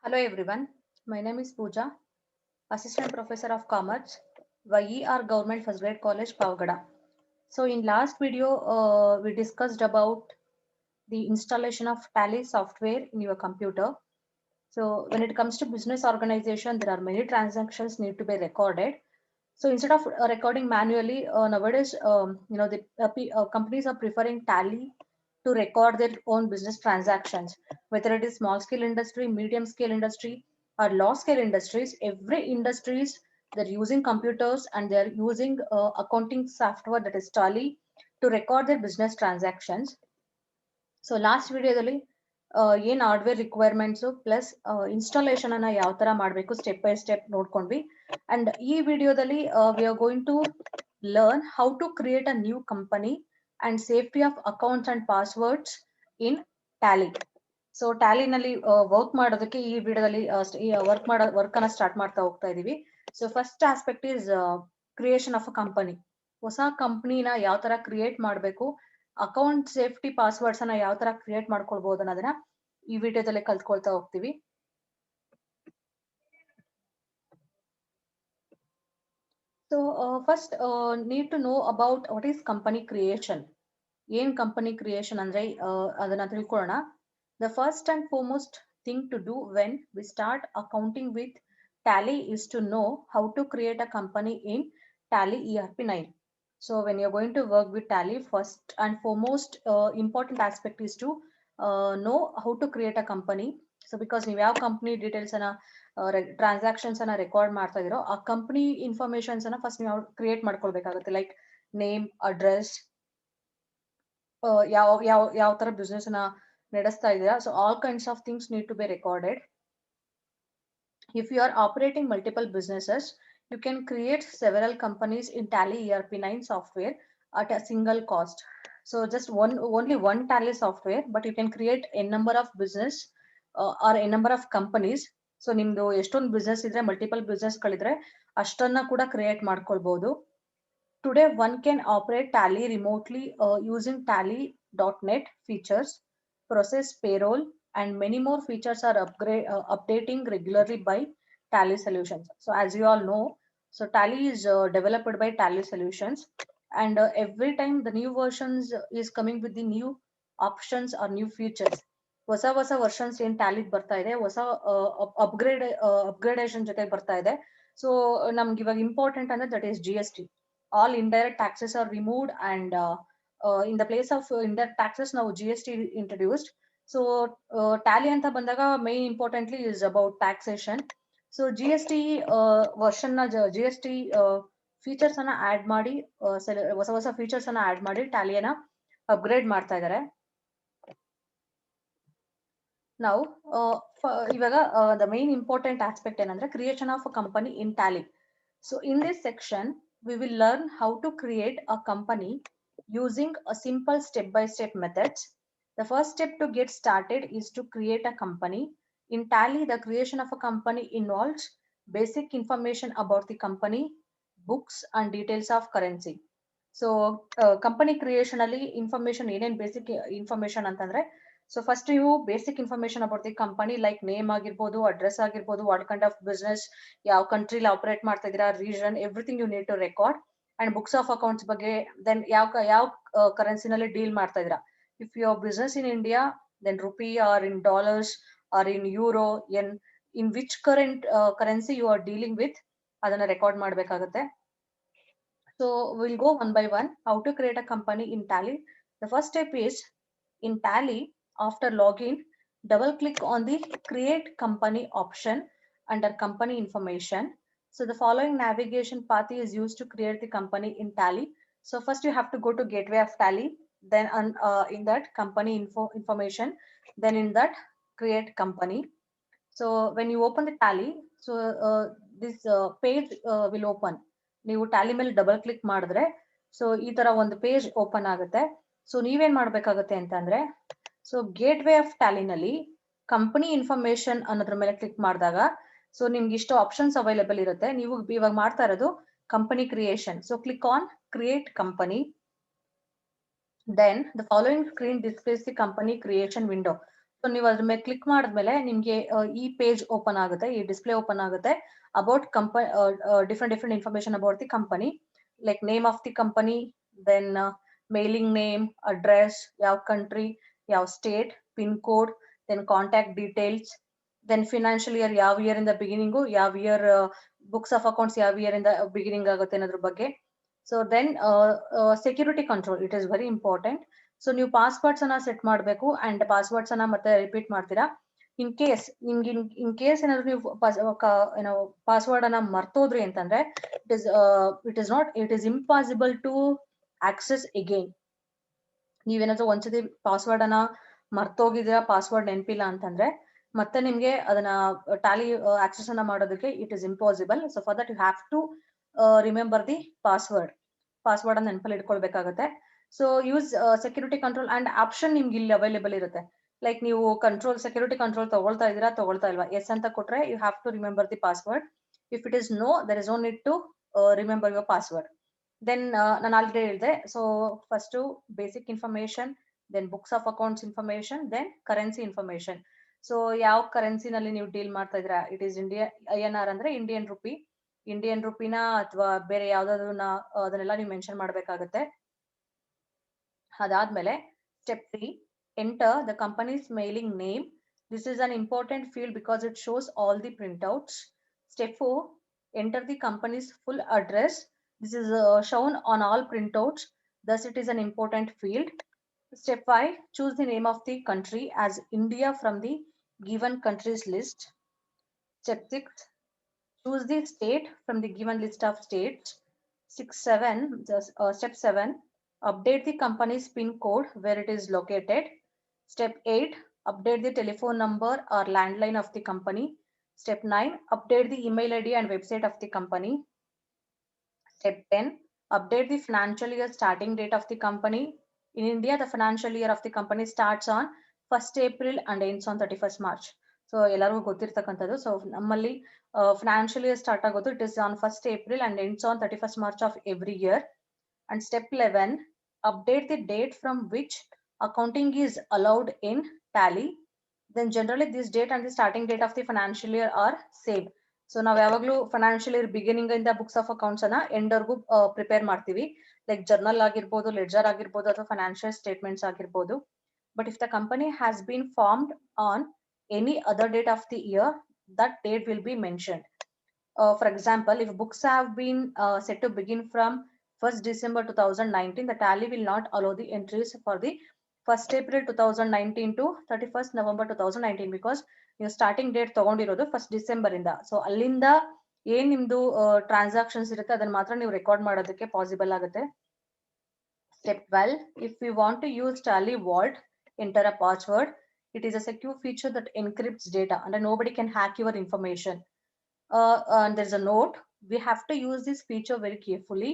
Hello everyone, my name is Pooja, Assistant Professor of Commerce, YER Government First Grade College, Pavagada. So in last video, we discussed about the installation of Tally software in your computer. So when it comes to business organization, there are many transactions need to be recorded. So instead of recording manually, nowadays, the companies are preferring Tally to record their own business transactions, whether it is small scale industry, medium scale industry, or large scale industries. Every industries they're using computers and they're using accounting software that is Tally to record their business transactions. So last ವಿಡಿಯೋದಲ್ಲಿ ಏನ್ hardware requirements plus installation ಅನ್ನ ಯಾವ ತರ ಮಾಡಬೇಕು step by step ನೋಡ್ಕೊಂಡ್ವಿ and ಈ ವಿಡಿಯೋದಲ್ಲಿ we are going to learn how to create a new company and safety of accounts and passwords in Tally. So ಟ್ಯಾಲಿನಲ್ಲಿ ವರ್ಕ್ ಮಾಡೋದಕ್ಕೆ ಈ ವಿಡಿಯೋದಲ್ಲಿ ವರ್ಕ್ ಅನ್ನ ಸ್ಟಾರ್ಟ್ ಮಾಡ್ತಾ ಹೋಗ್ತಾ ಇದೀವಿ. So first aspect is creation of a company. ಹೊಸ ಕಂಪನಿನ ಯಾವ ತರ ಕ್ರಿಯೇಟ್ ಮಾಡಬೇಕು, ಅಕೌಂಟ್ ಸೇಫ್ಟಿ ಪಾಸ್ವರ್ಡ್ಸ್ ಅನ್ನ ಯಾವ ತರ ಕ್ರಿಯೇಟ್ ಮಾಡ್ಕೊಳ್ಬಹುದು ಅನ್ನೋದನ್ನ ಈ ವಿಡಿಯೋದಲ್ಲಿ ಕಲ್ತ್ಕೊಳ್ತಾ ಹೋಗ್ತೀವಿ. So first need to know about what is company creation. ಏನ್ ಕಂಪನಿ ಕ್ರಿಯೇಷನ್ ಅಂದ್ರೆ ಅದನ್ನ ತಿಳ್ಕೊಳ್ಳೋಣ. The first and foremost thing to do when we start accounting with Tally is to know how to create a company in Tally ERP9. So when you're going to work with Tally, first and foremost important aspect is to know how to create a company. So because ನೀವು ಯಾವ company details ಅನ್ನ transactions ಅನ್ನ record ಮಾಡ್ತಾ ಇದೀರೋ ಆ company informations ಅನ್ನ first ನೀವು create ಮಾಡ್ಕೊಳ್ಬೇಕಾಗುತ್ತೆ. ಲೈಕ್ ನೇಮ್, ಅಡ್ರೆಸ್, ಯಾವ ತರ ಬಿಸ್ನೆಸ್ ಅನ್ನ ನಡೆಸ್ತಾ ಇದೀರಾ. So all kinds of things need to be recorded. If you are operating multiple businesses, you can create several companies in Tally ERP9 software at a single cost. So just only one Tally software, but you can create a number of business or a number of companies. So ನಿಮ್ದು ಎಷ್ಟೊಂದು business ಇದ್ರೆ multiple business ಗಳಿದ್ರೆ ಅಷ್ಟನ್ನ ಕೂಡ create ಮಾಡ್ಕೊಳ್ಬಹುದು. Today one can operate Tally remotely using Tally.net features, process payroll, and many more features are updating regularly by Tally Solutions. So as you all know, so Tally is developed by Tally Solutions, and every time the new versions is coming with the new options or new features. ಹೊಸ versions ಏನ್ Tally ಬರ್ತಾ ಇದೆ, ಹೊಸ upgradation ಜೊತೆ ಬರ್ತಾ ಇದೆ. So ನಮ್ಗೆ ಇವಾಗ ಇಂಪಾರ್ಟೆಂಟ್ ಅಂದ್ರೆ that is GST. All indirect taxes are removed, and in the place of indirect taxes now GST introduced. So Tally anta bandaga main importantly is about taxation. So GST version na GST features ಅನ್ನ add ಮಾಡಿ ಹೊಸ features ಅನ್ನ add ಮಾಡಿ ಟ್ಯಾಲಿಯನ್ನ upgrade ಮಾಡ್ತಾ ಇದ್ದಾರೆ. ನಾವು ಇವಾಗ the main important aspect ಏನಂದ್ರೆ creation of a company in Tally. So in this section we will learn how to create a company using a simple step-by-step methods. The first step to get started is to create a company. In Tally, the creation of a company involves basic information about the company, books, and details of currency. So company creation ಅಲ್ಲಿ information ಏನೇನ್ basic information ಅಂತಂದ್ರೆ, so first you basic information about the company like name ಆಗಿರ್ಬೋದು, address ಆಗಿರ್ಬೋದು, what kind of business, ಯಾವ ಕಂಟ್ರಿಲಿ operate ಮಾಡ್ತಾ ಇದೀರಾ, region, everything you need to record. And books of accounts ಬಗ್ಗೆ, then ಯಾವ ಕರೆನ್ಸಿನಲ್ಲಿ ಡೀಲ್ ಮಾಡ್ತಾ ಇದೀರಾ. If your business in India, then rupee or in dollars or in euro, in which current currency you are dealing with, ಅದನ್ನ record ಮಾಡ್ಬೇಕಾಗುತ್ತೆ. So we'll go one by one how to create a company in Tally. The first step is in Tally, after login, double click on the create company option under company information. So the following navigation path is used to create the company in Tally. So first you have to go to gateway of Tally, then in that company information, then in that create company. So when you open the Tally, so this page will open. ನೀವು Tally ಮೇಲೆ double click ಮಾಡಿದ್ರೆ so ಈ ತರ ಒಂದು page open ಆಗುತ್ತೆ. So ನೀವೇನ್ ಮಾಡ್ಬೇಕಾಗತ್ತೆ ಅಂತಂದ್ರೆ, ಸೊ ಗೇಟ್ ವೇ ಆಫ್ ಟ್ಯಾಲಿನಲ್ಲಿ ಕಂಪನಿ ಇನ್ಫಾರ್ಮೇಶನ್ ಅನ್ನೋದ್ರ ಮೇಲೆ ಕ್ಲಿಕ್ ಮಾಡಿದಾಗ ಸೊ ನಿಮ್ಗೆ ಇಷ್ಟು ಆಪ್ಷನ್ಸ್ ಅವೈಲೇಬಲ್ ಇರುತ್ತೆ. ನೀವು ಇವಾಗ ಮಾಡ್ತಾ ಇರೋದು company creation. So click on create company. Then the following screen displays the company creation window. So ನೀವು ಅದ್ರ ಮೇಲೆ ಕ್ಲಿಕ್ ಮಾಡಿದ್ಮೇಲೆ ನಿಮ್ಗೆ ಈ ಪೇಜ್ ಓಪನ್ ಆಗುತ್ತೆ, ಈ ಡಿಸ್ಪ್ಲೇ ಓಪನ್ ಆಗುತ್ತೆ about company, different information about the company, like name of the company, then mailing name, address, ಯಾವ ಕಂಟ್ರಿ, ಯಾವ state, pin code, then contact details, then financial year ಯಾವ year ಇಂದ beginning, ಯಾವ year books of accounts ಯಾವ year ಇಂದ beginning ಆಗುತ್ತೆ ಅನ್ನೋದ್ರ ಬಗ್ಗೆ. So then security control, it is very important. So ನೀವು ಪಾಸ್ವರ್ಡ್ಸ್ ಅನ್ನ ಸೆಟ್ ಮಾಡಬೇಕು ಅಂಡ್ ಪಾಸ್ವರ್ಡ್ಸ್ ಅನ್ನ ಮತ್ತೆ ರಿಪೀಟ್ ಮಾಡ್ತೀರಾ. ಇನ್ ಕೇಸ್ ನಿಮ್ಗೆ ಇನ್ ಕೇಸ್ ಏನಾದ್ರು ನೀವು ಪಾಸ್ವರ್ಡ್ ಅನ್ನ ಮರ್ತೋದ್ರಿ ಅಂತಂದ್ರೆ it is impossible to access again. ನೀವೇನಾದ್ರೂ ಒಂದ್ಸತಿ ಪಾಸ್ವರ್ಡ್ ಅನ್ನ ಮರ್ತೋಗಿದ್ದೀರಾ, ಪಾಸ್ವರ್ಡ್ ನೆನಪಿಲ್ಲ ಅಂತಂದ್ರೆ ಮತ್ತೆ ನಿಮ್ಗೆ ಅದನ್ನ ಟ್ಯಾಲಿ ಆಕ್ಸೆಸ್ ಅನ್ನ ಮಾಡೋದಕ್ಕೆ it is impossible. So for that you have to remember the password ಅನ್ನ ನೆನಪಲ್ಲಿ ಇಟ್ಕೊಳ್ಬೇಕಾಗುತ್ತೆ. So use security control and option ನಿಮ್ಗೆ ಇಲ್ಲಿ ಅವೈಲೇಬಲ್ ಇರುತ್ತೆ. ಲೈಕ್ ನೀವು ಸೆಕ್ಯೂರಿಟಿ ಕಂಟ್ರೋಲ್ ತಗೊಳ್ತಾ ಇಲ್ವಾ, ಎಸ್ ಅಂತ ಕೊಟ್ರೆ you have to remember the password. If it is no, there is no need to remember your password. Then ನಾನು ಆಲ್ರೆಡಿ ಹೇಳಿದೆ, so first basic information, then books of accounts information, then currency information. So ಯಾವ ಕರೆನ್ಸಿನಲ್ಲಿ ನೀವು deal ಮಾಡ್ತಾ ಇದ್ದೀರಾ, it is INR ಅಂದ್ರೆ Indian ರುಪಿನ ಅಥವಾ ಬೇರೆ ಯಾವ್ದಾದ್ರು ಅದನ್ನೆಲ್ಲ ನೀವು ಮೆನ್ಷನ್ ಮಾಡಬೇಕಾಗುತ್ತೆ. ಅದಾದ್ಮೇಲೆ step 3, enter the company's mailing name. This is an important field because it shows all the printouts. Step 4, enter the company's full address. This is shown on all printouts, thus it is an important field. Step 5, choose the name of the country as India from the given countries list. Step 6, choose the state from the given list of states. Step 7, update the company's PIN code where it is located. Step 8, update the telephone number or landline of the company. Step 9, update the email ID and website of the company. Step 10, update the financial year starting date of the company. In India, the financial year of the company starts on 1st April and ends on 31st March. So ಎಲ್ಲರಿಗೂ ಗೊತ್ತಿರ್ತಕ್ಕಂಥದ್ದು. So ನಮ್ಮಲ್ಲಿ financial year start ಆಗೋದು it is on 1st April and ends on 31st March of every year. And step 11, update the date from which accounting is allowed in Tally. Then generally this date and the starting date of the financial year are same. So ನಾವ್ ಯಾವಾಗ್ಲೂ financial year beginning ಇಂದ books of accounts ಅನ್ನ end ವರ್ಗೂ prepare ಮಾಡ್ತೀವಿ. Like journal ಆಗಿರ್ಬೋದು, ledger ಆಗಿರ್ಬೋದು, ಅಥವಾ financial statements ಆಗಿರ್ಬೋದು. But if the company has been formed on any other date of the year, that date will be mentioned. For example, if books have been set to begin from 1st December 2019, the tally will not allow the entries for the 1st April 2019 to 31st November 2019 because ನೀವು starting date ತಗೊಂಡಿರೋದು 1st December ಇಂದ. So ಅಲ್ಲಿಂದ ಏನ್ ನಿಮ್ದು transactions ಇರುತ್ತೆ ಅದನ್ನ ಮಾತ್ರ ನೀವು ರೆಕಾರ್ಡ್ ಮಾಡೋದಕ್ಕೆ ಪಾಸಿಬಲ್ ಆಗುತ್ತೆ. Step 12, if we want to use Tally Vault, enter a password. It is a secure feature that encrypts data and nobody can hack your information. And there's a note, we have to use this feature very carefully.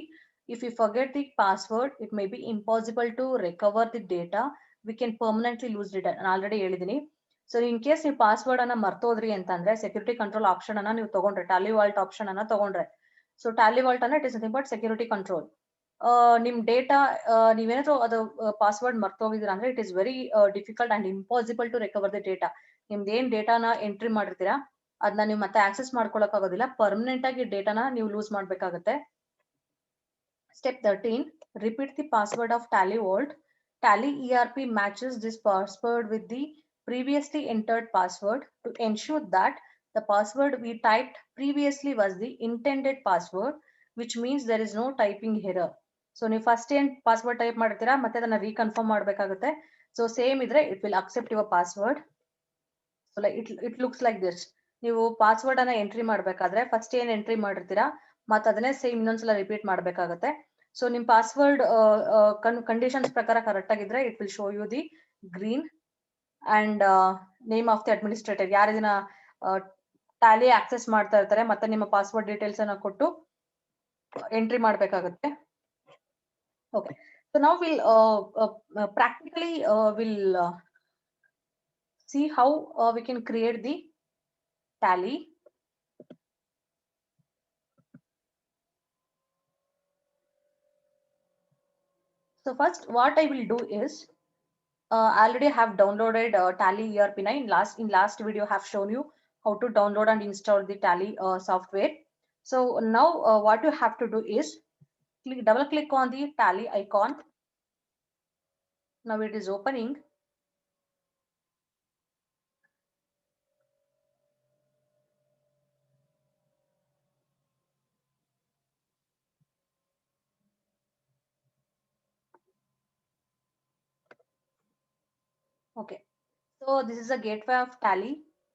If we forget the password, it may be impossible to recover the data. We can permanently lose data. ನಾನು already ಹೇಳಿದೀನಿ. So in case ನೀವು password ಅನ್ನ ಮರ್ತೋದ್ರಿ ಅಂತಂದ್ರೆ security control option ಅನ್ನ ನೀವು ತಗೊಂಡ್ರೆ, Tally Walt option ಅನ್ನ ತಗೊಂಡ್ರೆ, ಸೊ ಟ್ಯಾಲಿ ವಾಲ್ಟ್ ಅನ್ನ it is nothing but security control. ನಿಮ್ ಡೇಟಾ ನೀವೇನಾದ್ರು ಅದು ಪಾಸ್ವರ್ಡ್ ಮರ್ತೋಗಿದ್ದೀರಾ ಅಂದ್ರೆ it is very difficult and impossible to recover the data. ನಿಮ್ದು ಏನ್ ಡೇಟಾನ ಎಂಟ್ರಿ ಮಾಡಿರ್ತೀರಾ ಅದನ್ನ ನೀವು ಮತ್ತೆ ಆಕ್ಸೆಸ್ ಮಾಡ್ಕೊಳಕ್ ಆಗೋದಿಲ್ಲ, ಪರ್ಮನೆಂಟ್ ಆಗಿ ಡೇಟಾನ ನೀವು ಲೂಸ್ ಮಾಡ್ಬೇಕಾಗುತ್ತೆ. Step 13, repeat the password of Tally vault. Tally ERP matches this password with the previously entered password to ensure that the password we typed previously was the intended password, which means there is no typing error. So ನೀವು first ಏನ್ password type ಮಾಡ್ತೀರಾ ಮತ್ತೆ ಅದನ್ನ reconfirm ಮಾಡ್ಬೇಕಾಗುತ್ತೆ. So same ಇದ್ರೆ it will accept your password. So it looks like this. ನೀವು password ಅನ್ನ entry ಮಾಡ್ಬೇಕಾದ್ರೆ ಫಸ್ಟ್ ಏನ್ ಎಂಟ್ರಿ ಮಾಡಿರ್ತೀರಾ ಮತ್ತೆ ಅದನ್ನೇ ಸೇಮ್ ಇನ್ನೊಂದ್ಸಲ ರಿಪೀಟ್ ಮಾಡ್ಬೇಕಾಗುತ್ತೆ. ಸೊ ನಿಮ್ ಪಾಸ್ವರ್ಡ್ ಕಂಡೀಷನ್ಸ್ ಪ್ರಕಾರ ಕರೆಕ್ಟ್ ಆಗಿದ್ರೆ it will show you the green and name of the administrator, ಯಾರು ಇದನ್ನ ಟ್ಯಾಲಿ ಆಕ್ಸೆಸ್ ಮಾಡ್ತಾ ಇರ್ತಾರೆ ಮತ್ತೆ ನಿಮ್ಮ ಪಾಸ್ವರ್ಡ್ ಡೀಟೇಲ್ಸ್ ಅನ್ನ ಕೊಟ್ಟು ಎಂಟ್ರಿ ಮಾಡ್ಬೇಕಾಗುತ್ತೆ. ಓಕೆ, ಸೊ ನಾವು will practically will see how we can create the tally. So first what I will do is already have downloaded Tally ERP9. In last video, have shown you how to download and install the Tally software. So now what you have to do is double click on the Tally icon. Now it is opening. Okay. So this is a gateway of Tally.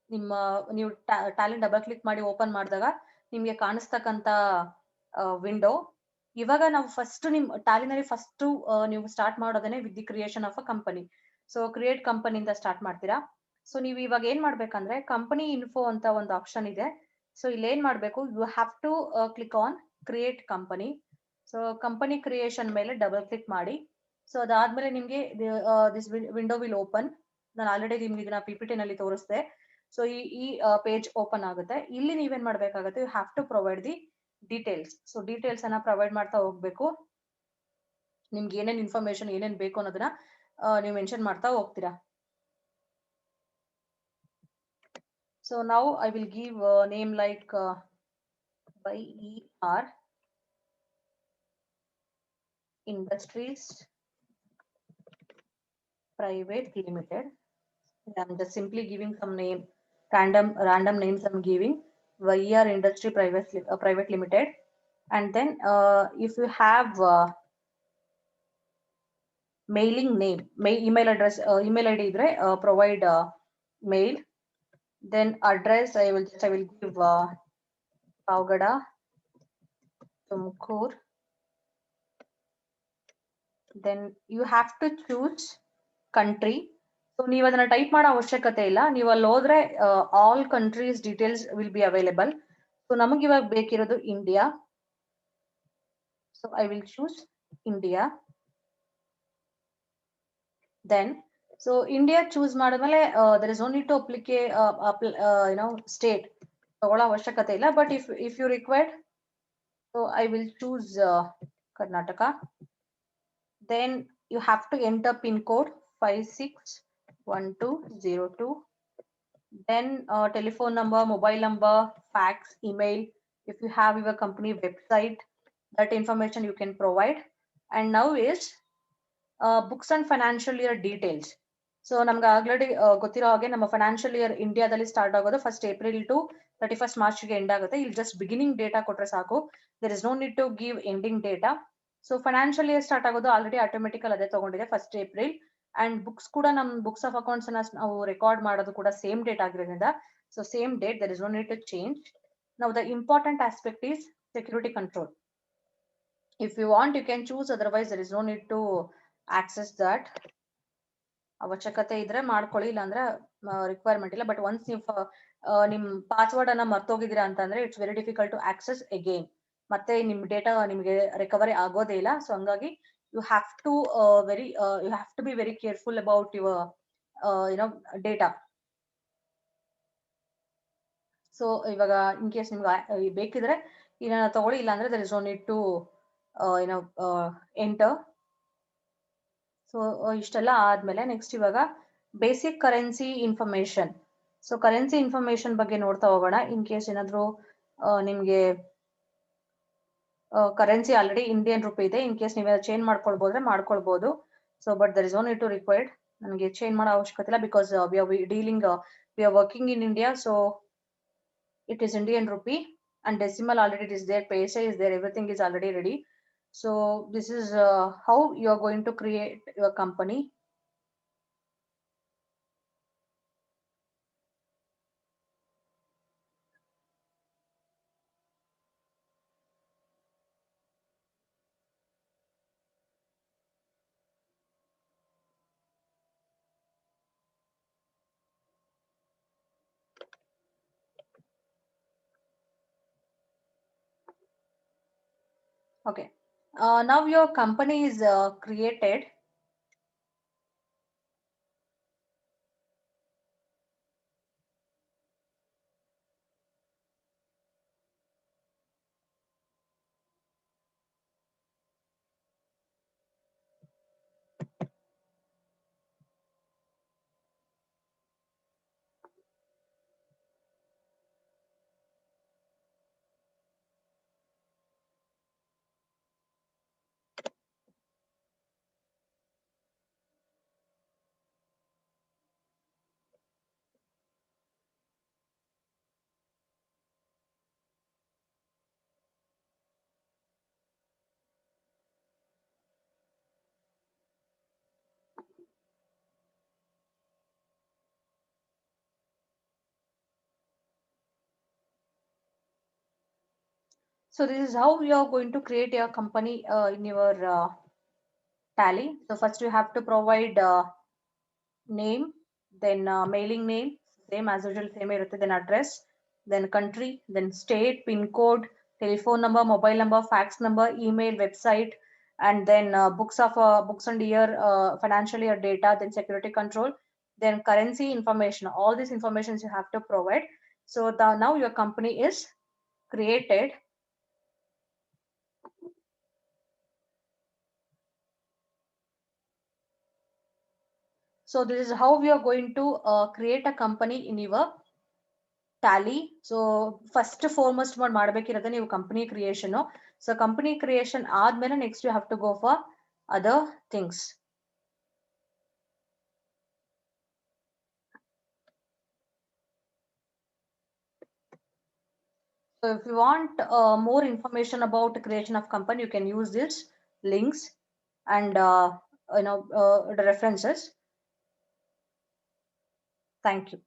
ನಿಮ್ಮ ನೀವು Tally double click ಮಾಡಿ open ಮಾಡಿದಾಗ ನಿಮಗೆ ಕಾಣಿಸ್ತಕ್ಕಂತ window. ಇವಾಗ ನಾವು first ನಿಮ್ ಟ್ಯಾಲಿನಲ್ಲಿ ಫಸ್ಟ್ ನೀವು ಸ್ಟಾರ್ಟ್ ಮಾಡೋದನ್ನೇ with the creation of a company. So create ಕಂಪನಿಯಿಂದ ಸ್ಟಾರ್ಟ್ ಮಾಡ್ತೀರಾ. ಸೊ ನೀವು ಇವಾಗ ಏನ್ ಮಾಡ್ಬೇಕಂದ್ರೆ ಕಂಪನಿ ಇನ್ಫೋ ಅಂತ ಒಂದು ಆಪ್ಷನ್ ಇದೆ. ಸೊ ಇಲ್ಲಿ ಏನ್ ಮಾಡ್ಬೇಕು, you have to click on create company. So company creation ಮೇಲೆ ಡಬಲ್ ಕ್ಲಿಕ್ ಮಾಡಿ. ಸೊ ಅದಾದ್ಮೇಲೆ ನಿಮ್ಗೆ ದಿಸ್ ವಿಂಡೋ ವಿಲ್ ಓಪನ್. ನಾನು ಆಲ್ರೆಡಿ ನಿಮ್ಗೆ ಇದನ್ನ ಪಿಪಿಟಿ ನಲ್ಲಿ ತೋರಿಸ್ದೆ. ಸೊ ಈ ಪೇಜ್ ಓಪನ್ ಆಗುತ್ತೆ. ಇಲ್ಲಿ ನೀವೇನ್ ಮಾಡ್ಬೇಕಾಗುತ್ತೆ, you have to provide the details. So details ಅನ್ನ ಪ್ರೊವೈಡ್ ಮಾಡ್ತಾ ಹೋಗ್ಬೇಕು. ನಿಮ್ಗೆ ಏನೇನ್ ಇನ್ಫಾರ್ಮೇಶನ್ ಏನೇನ್ ಬೇಕು ಅನ್ನೋದನ್ನ ನೀವು ಮೆನ್ಷನ್ ಮಾಡ್ತಾ ಹೋಗ್ತೀರಾ. ಸೊ ನಾವು I will give name like YER Industries Private Limited. I'm just simply giving some name, random names I'm giving. YER Industry Private Limited. And then if you have mailing name, email address, email ID idre provide mail. Then address I will give Pavgada, Tumkur. Then you have to choose country. ಸೊ ನೀವು ಅದನ್ನ type ಮಾಡೋ ಅವಶ್ಯಕತೆ ಇಲ್ಲ. ನೀವು ಅಲ್ಲಿ ಹೋದ್ರೆ all countries details will be available. So ನಮಗೆ ಇವಾಗ ಬೇಕಿರೋದು India. So I will choose India. Then so India choose ಮಾಡಿದ್ಮೇಲೆ there is only to state ತಗೊಳ್ಳೋ ಅವಶ್ಯಕತೆ ಇಲ್ಲ. But if you required, so I will choose Karnataka. Then you have to enter pin code 561202. Then telephone number, mobile number, fax, email. If you have your company website, that information you can provide. And now is books and financial year details. So ನಮ್ಗೆ already ಗೊತ್ತಿರೋ ಹಾಗೆ ನಮ್ಮ financial year ಇಂಡಿಯಾದಲ್ಲಿ start ಆಗೋದು 1st April to 31st March ಗೆ end ಆಗುತ್ತೆ. ಇಲ್ಲಿ just beginning data ಕೊಟ್ರೆ ಸಾಕು. There is no need to give ending data. So financial year start ಆಗೋದು ಆಲ್ರೆಡಿ ಆಟೋಮೆಟಿಕಲ್ ಅದೇ ತಗೊಂಡಿದೆ 1st April. ಅಂಡ್ ಬುಕ್ಸ್ ಕೂಡ ನಮ್ ಬುಕ್ಸ್ ಆಫ್ ಅಕೌಂಟ್ಸ್ ನಾವು ರೆಕಾರ್ಡ್ ಮಾಡೋದು ಕೂಡ ಸೇಮ್ ಡೇಟ್ ಆಗಿರೋದ್ರಿಂದ, so same date, there is no need to change. Now the important aspect is security control. If you want, you can choose, otherwise there is no need to access that. ಅವಶ್ಯಕತೆ ಇದ್ರೆ ಮಾಡ್ಕೊಳ್ಳಿ, ಇಲ್ಲಾಂದ್ರೆ requirement ಇಲ್ಲ. But once ನೀವು ನಿಮ್ password ಅನ್ನ ಮರ್ತೋಗಿದ್ದೀರಾ ಅಂತಂದ್ರೆ it's very difficult to access again. ಮತ್ತೆ ನಿಮ್ ಡೇಟಾ ನಿಮ್ಗೆ ರಿಕವರಿ ಆಗೋದೇ ಇಲ್ಲ. ಸೊ ಹಂಗಾಗಿ you have to be very careful about your data. So ಇವಾಗ ಇನ್ ಕೇಸ್ ನಿಮ್ಗೆ ಬೇಕಿದ್ರೆ ಇದನ್ನ ತಗೊಳ್ಳಿ, ಇಲ್ಲಾಂದ್ರೆ there is no need to enter. So ಇಷ್ಟೆಲ್ಲ ಆದ್ಮೇಲೆ ನೆಕ್ಸ್ಟ್ ಇವಾಗ basic currency information. So currency information ಬಗ್ಗೆ ನೋಡ್ತಾ ಹೋಗೋಣ. ಇನ್ ಕೇಸ್ ಏನಾದ್ರು ನಿಮ್ಗೆ ಕರೆನ್ಸಿ ಆಲ್ರೆಡಿ ಇಂಡಿಯನ್ ರುಪಿ ಇದೆ, ಇನ್ ಕೇಸ್ ನೀವೇ ಚೇಂಜ್ ಮಾಡ್ಕೊಳ್ಬಹುದು. So but there is no need to required. ನನಗೆ ಚೇಂಜ್ ಮಾಡೋ ಅವಶ್ಯಕತೆ ಇಲ್ಲ, because we are working in India. So it is Indian rupee, and decimal already it is there, paisa is there, everything is already ready. So this is how you are going to create your company. Okay, now your company is created. So this is how you are going to create your company in your Tally. So first you have to provide name, then mailing name, same as usual, same irutte, then address, then country, then state, pin code, telephone number, mobile number, fax number, email, website, and then books and year, financial year data, then security control, then currency information. All these informations you have to provide. So now your company is created. So this is how we are going to create a company in your Tally. So first foremost one ಮಾಡಬೇಕಿರೋದು ನೀವು company creation. So company creation ಆದ್ಮೇಲೆ next you have to go for other things. So if you want more information about creation of company, you can use this links and the references. Thank you.